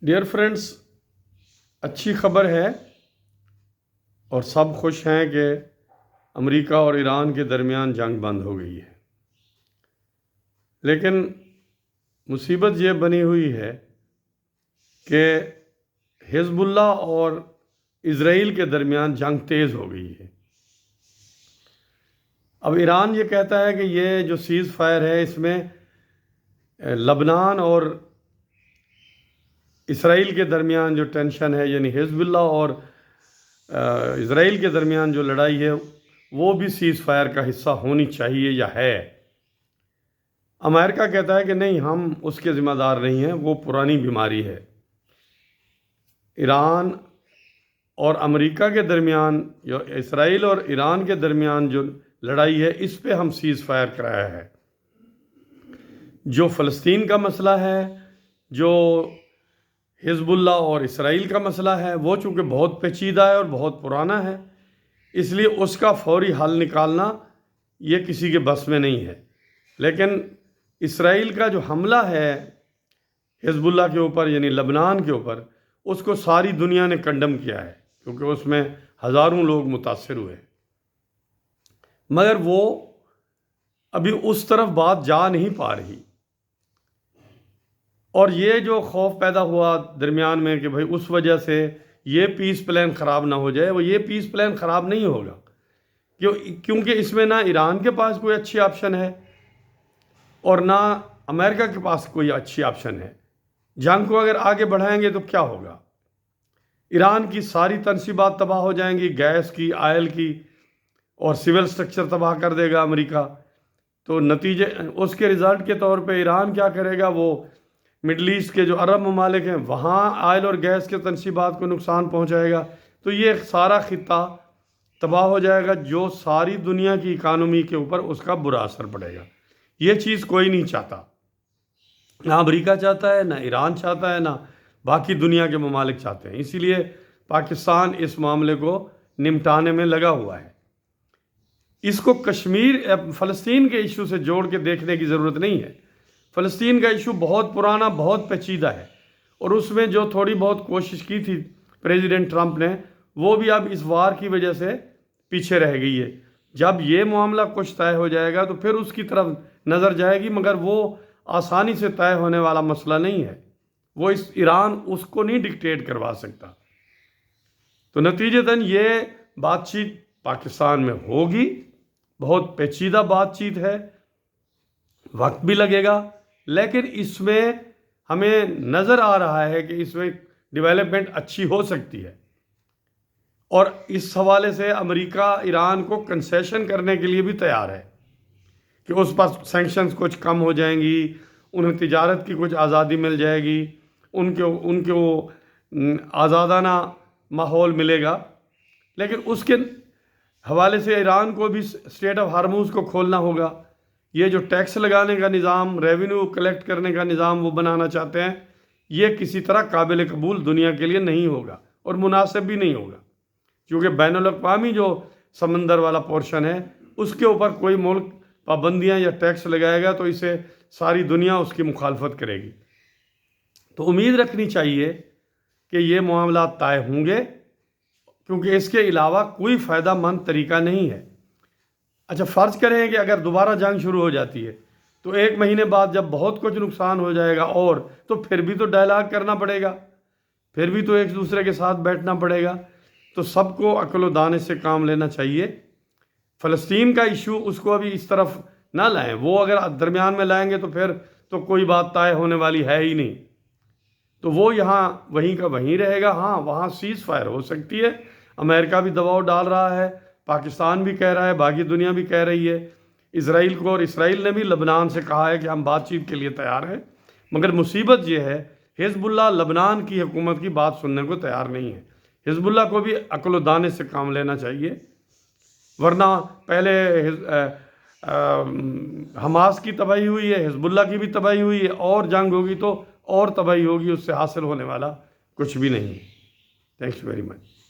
Dear friends, اچھی خبر ہے اور سب خوش ہیں کہ امریکہ اور ایران کے درمیان جنگ بند ہو گئی ہے، لیکن مصیبت یہ بنی ہوئی ہے کہ حزب اللہ اور اسرائیل کے درمیان جنگ تیز ہو گئی ہے۔ اب ایران یہ کہتا ہے کہ یہ جو سیز فائر ہے اس میں لبنان اور اسرائیل کے درمیان جو ٹینشن ہے، یعنی حزب اللہ اور اسرائیل کے درمیان جو لڑائی ہے وہ بھی سیز فائر کا حصہ ہونی چاہیے یا ہے۔ امریکہ کہتا ہے کہ نہیں، ہم اس کے ذمہ دار نہیں ہیں، وہ پرانی بیماری ہے۔ ایران اور امریکہ کے درمیان، جو اسرائیل اور ایران کے درمیان جو لڑائی ہے، اس پہ ہم سیز فائر کرایا ہے۔ جو فلسطین کا مسئلہ ہے، جو حزب اللہ اور اسرائیل کا مسئلہ ہے، وہ چونکہ بہت پیچیدہ ہے اور بہت پرانا ہے، اس لیے اس کا فوری حل نکالنا یہ کسی کے بس میں نہیں ہے۔ لیکن اسرائیل کا جو حملہ ہے حزب اللہ کے اوپر، یعنی لبنان کے اوپر، اس کو ساری دنیا نے کنڈم کیا ہے، کیونکہ اس میں ہزاروں لوگ متاثر ہوئے، مگر وہ ابھی اس طرف بات جا نہیں پا رہی۔ اور یہ جو خوف پیدا ہوا درمیان میں کہ بھائی اس وجہ سے یہ پیس پلان خراب نہ ہو جائے، وہ یہ پیس پلان خراب نہیں ہوگا، کیونکہ اس میں نہ ایران کے پاس کوئی اچھی آپشن ہے اور نہ امریکہ کے پاس کوئی اچھی آپشن ہے۔ جنگ کو اگر آگے بڑھائیں گے تو کیا ہوگا؟ ایران کی ساری تنصیبات تباہ ہو جائیں گی، گیس کی، آئل کی، اور سول سٹرکچر تباہ کر دے گا امریکہ۔ تو نتیجے اس کے رزلٹ کے طور پہ ایران کیا کرے گا؟ وہ مڈل ایسٹ کے جو عرب ممالک ہیں وہاں آئل اور گیس کے تنصیبات کو نقصان پہنچائے گا، تو یہ سارا خطہ تباہ ہو جائے گا، جو ساری دنیا کی اکانومی کے اوپر اس کا برا اثر پڑے گا۔ یہ چیز کوئی نہیں چاہتا، نہ امریکہ چاہتا ہے، نہ ایران چاہتا ہے، نہ باقی دنیا کے ممالک چاہتے ہیں۔ اسی لیے پاکستان اس معاملے کو نمٹانے میں لگا ہوا ہے۔ اس کو فلسطین کے ایشو سے جوڑ کے دیکھنے کی ضرورت نہیں ہے۔ فلسطین کا ایشو بہت پرانا، بہت پیچیدہ ہے، اور اس میں جو تھوڑی بہت کوشش کی تھی پریزیڈنٹ ٹرمپ نے، وہ بھی اب اس وار کی وجہ سے پیچھے رہ گئی ہے۔ جب یہ معاملہ کچھ طے ہو جائے گا تو پھر اس کی طرف نظر جائے گی، مگر وہ آسانی سے طے ہونے والا مسئلہ نہیں ہے۔ وہ ایران اس کو نہیں ڈکٹیٹ کروا سکتا۔ تو نتیجتاً یہ بات چیت پاکستان میں ہوگی، بہت پیچیدہ بات چیت ہے، وقت بھی لگے گا، لیکن اس میں ہمیں نظر آ رہا ہے کہ اس میں ڈیولپمنٹ اچھی ہو سکتی ہے۔ اور اس حوالے سے امریکہ ایران کو کنسیشن کرنے کے لیے بھی تیار ہے کہ اس پر سینکشنز کچھ کم ہو جائیں گی، انہیں تجارت کی کچھ آزادی مل جائے گی، ان کو آزادانہ ماحول ملے گا۔ لیکن اس کے حوالے سے ایران کو بھی اسٹریٹ آف ہارموز کو کھولنا ہوگا۔ یہ جو ٹیکس لگانے کا نظام، ریونیو کلیکٹ کرنے کا نظام وہ بنانا چاہتے ہیں، یہ کسی طرح قابل قبول دنیا کے لیے نہیں ہوگا اور مناسب بھی نہیں ہوگا، کیونکہ بین الاقوامی جو سمندر والا پورشن ہے اس کے اوپر کوئی ملک پابندیاں یا ٹیکس لگائے گا تو اسے ساری دنیا اس کی مخالفت کرے گی۔ تو امید رکھنی چاہیے کہ یہ معاملات طے ہوں گے، کیونکہ اس کے علاوہ کوئی فائدہ مند طریقہ نہیں ہے۔ اچھا، فرض کریں کہ اگر دوبارہ جنگ شروع ہو جاتی ہے تو 1 مہینے بعد جب بہت کچھ نقصان ہو جائے گا، اور تو پھر بھی تو ڈائلاگ کرنا پڑے گا، پھر بھی تو ایک دوسرے کے ساتھ بیٹھنا پڑے گا۔ تو سب کو عقل و دانے سے کام لینا چاہیے۔ فلسطین کا ایشو اس کو ابھی اس طرف نہ لائیں، وہ اگر درمیان میں لائیں گے تو پھر تو کوئی بات طے ہونے والی ہے ہی نہیں، تو وہ یہاں وہیں کا وہیں رہے گا۔ ہاں، وہاں سیز فائر ہو سکتی ہے، امریکہ بھی دباؤ ڈال رہا ہے، پاکستان بھی کہہ رہا ہے، باقی دنیا بھی کہہ رہی ہے اسرائیل کو، اور اسرائیل نے بھی لبنان سے کہا ہے کہ ہم بات چیت کے لیے تیار ہیں۔ مگر مصیبت یہ ہے، حزب اللہ لبنان کی حکومت کی بات سننے کو تیار نہیں ہے۔ حزب اللہ کو بھی عقل و دانے سے کام لینا چاہیے، ورنہ پہلے حماس کی تباہی ہوئی ہے، حزب اللہ کی بھی تباہی ہوئی ہے، اور جنگ ہوگی تو اور تباہی ہوگی، اس سے حاصل ہونے والا کچھ بھی نہیں۔ Thanks very much.